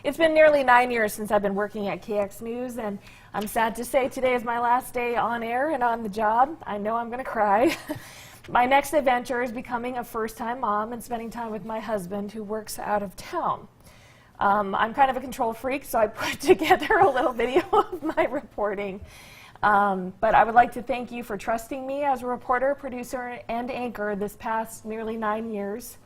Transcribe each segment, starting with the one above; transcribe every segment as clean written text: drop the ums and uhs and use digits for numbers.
It's been nearly 9 years since I've been working at KX News, and I'm sad to say today is my last day on air and on the job. I know I'm going to cry. My next adventure is becoming a first-time mom and spending time with my husband, who works out of town. I'm kind of a control freak, so I put together a little video of my reporting. But I would like to thank you for trusting me as a reporter, producer, and anchor this past nearly 9 years.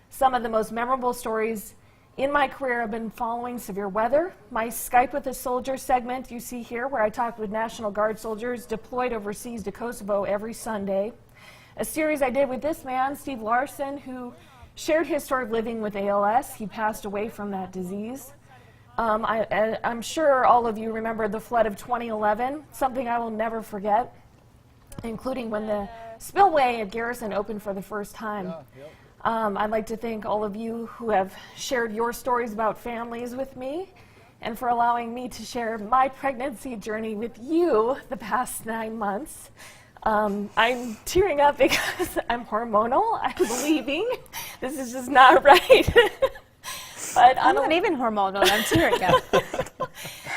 Some of the most memorable stories in my career have been following severe weather, my Skype with a Soldier segment you see here, where I talked with National Guard soldiers deployed overseas to Kosovo every Sunday, a series I did with this man, Steve Larson, who shared his story of living with ALS. He passed away from that disease. I'm sure all of you remember the flood of 2011, something I will never forget, including when the spillway at Garrison opened for the first time. I'd like to thank all of you who have shared your stories about families with me, and for allowing me to share my pregnancy journey with you the past 9 months. I'm tearing up because I'm hormonal. I'm believing this is just not right. But I'm not even hormonal, I'm tearing up.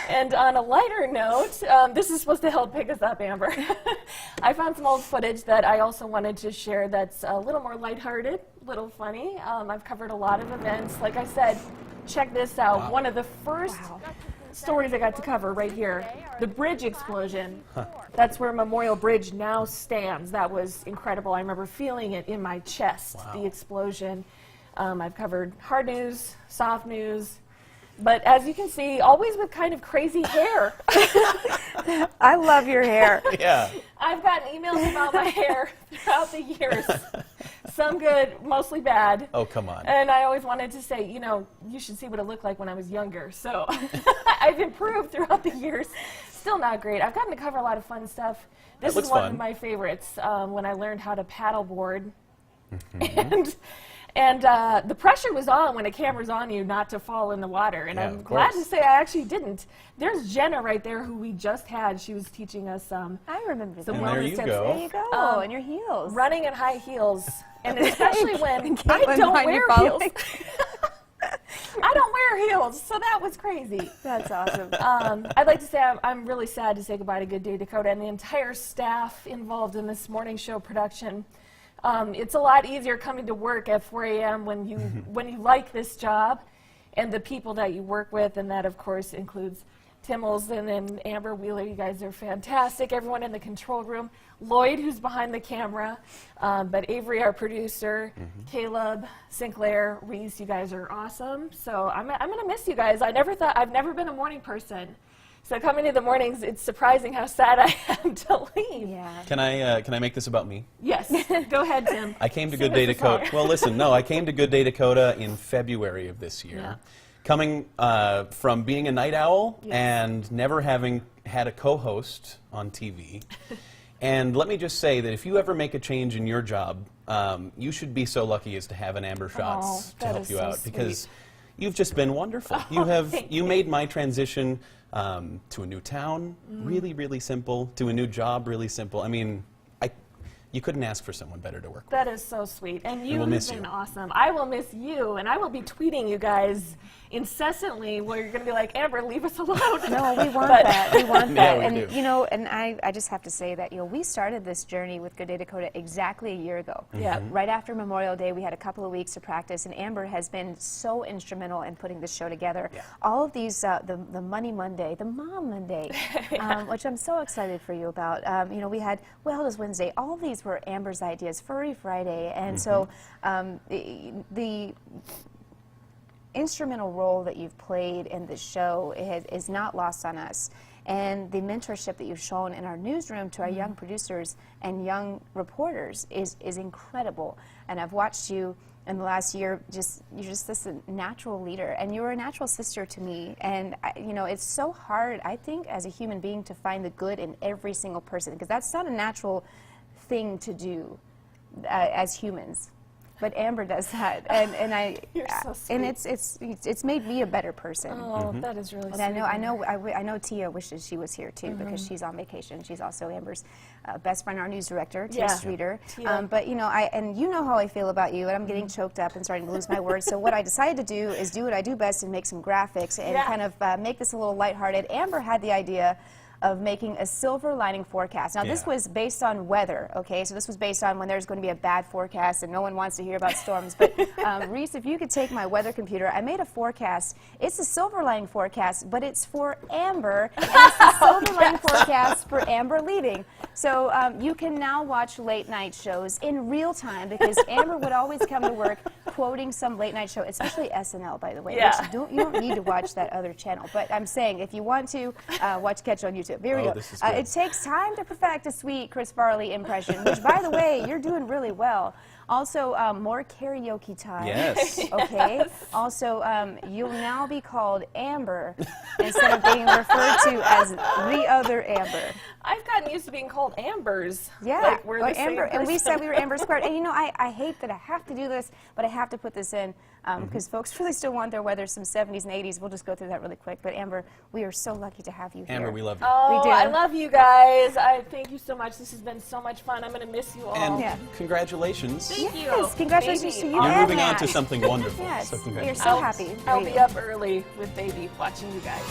And on a lighter note, this is supposed to help pick us up, Amber. I found some old footage that I also wanted to share that's a little more lighthearted, a little funny. I've covered a lot of events. Like I said, check this out. Wow. One of the first stories I got to cover right here, the bridge explosion. That's where Memorial Bridge now stands. That was incredible. I remember feeling it in my chest, the explosion. I've covered hard news, soft news, but as you can see, always with kind of crazy hair. I love your hair. Yeah. I've gotten emails about my hair throughout the years. Some good, mostly bad. Oh, come on. And I always wanted to say, you know, you should see what it looked like when I was younger. So I've improved throughout the years. Still not great. I've gotten to cover a lot of fun stuff. This is one of my favorites, when I learned how to paddleboard. And the pressure was on when a camera's on you not to fall in the water. And I'm glad to say I actually didn't. There's Jenna right there, who we just had. She was teaching us I remember some that. There you tips. go. There you go, in your heels. Running in high heels. And especially when I Caitlin, don't behind wear you heels. I don't wear heels, so that was crazy. That's awesome. I'd like to say I'm really sad to say goodbye to Good Day Dakota and the entire staff involved in this morning show production. It's a lot easier coming to work at 4 a.m. when you like this job and the people that you work with, and that of course includes Tim Olsen and Amber Wheeler. You guys are fantastic. Everyone in the control room. Lloyd, who's behind the camera, but Avery, our producer, Caleb, Sinclair, Reese, you guys are awesome. So I'm gonna miss you guys. I've never been a morning person. So coming to the mornings, it's surprising how sad I am to leave. Yeah. Can I make this about me? Yes. Go ahead, Tim. I came to Good Day Dakota. Well, listen, no, I came to Good Day Dakota in February of this year. Yeah. Coming from being a night owl and never having had a co-host on TV. And let me just say that if you ever make a change in your job, you should be so lucky as to have an Amber Schatz to help you out, because you've just been wonderful. You made my transition to a new town really, really simple, to a new job really simple. I mean, you couldn't ask for someone better to work with. That is so sweet. And you've been you. awesome. I will miss you, and I will be tweeting you guys incessantly where you're going to be like, Amber, leave us alone. No, we want that. We want that. Yeah, we and do. you know, and I just have to say that, you know, we started this journey with Good Day Dakota exactly a year ago. Yeah. Right after Memorial Day, we had a couple of weeks to practice, and Amber has been so instrumental in putting this show together. Yeah. All of these, the Money Monday, the Mom Monday, which I'm so excited for you about. You know, we had Wellness Wednesday. All of these were Amber's ideas. Furry Friday, and so the instrumental role that you've played in the show is not lost on us. And the mentorship that you've shown in our newsroom to our young producers and young reporters is incredible. And I've watched you in the last year, you're just this natural leader, and you're a natural sister to me. And you know, it's so hard, I think, as a human being to find the good in every single person, because that's not a natural thing to do as humans. but Amber does that, and I You're so sweet. and it's made me a better person. Oh, that is really And sweet. I know Tia wishes she was here too because she's on vacation. She's also Amber's best friend, our news director, Tia Yeah. Streeter. Tia. But you know, you know how I feel about you, and I'm getting choked up and starting to lose my words. So what I decided to do is do what I do best and make some graphics and Yeah. kind of make this a little lighthearted. Amber had the idea of making a silver lining forecast. Now, this Yeah. was based on weather, okay? So this was based on when there's going to be a bad forecast and no one wants to hear about storms. But Reese, if you could take my weather computer, I made a forecast. It's a silver lining forecast, but it's for Amber, and it's the silver lining forecast for Amber leaving. So you can now watch late night shows in real time because Amber would always come to work quoting some late night show, especially SNL, by the way. Yeah. Which you don't need to watch that other channel. But I'm saying, if you want to, catch on YouTube. Here we Oh, go. this is good. It takes time to perfect a sweet Chris Farley impression, which, by the way, you're doing really well. Also, more karaoke time. Yes. Okay. Also, you'll now be called Amber instead of being referred to as the other Amber. I've gotten used to being called Ambers. Yeah, Like we're well, the same Amber, and we person. said we were Amber Squared. And you know, I hate that I have to do this, but I have to put this in because folks really still want their weather, some 70s and 80s. We'll just go through that really quick. But Amber, we are so lucky to have you here. Amber, we love you. Oh, We do. I love you guys. I thank you so much. This has been so much fun. I'm going to miss you all. And Yeah. congratulations. Thank you. Yes, congratulations Baby. to you You're and moving on Matt. to something wonderful. Yes, So we are congratulations. so happy. I'll for be you. up early with baby watching you guys.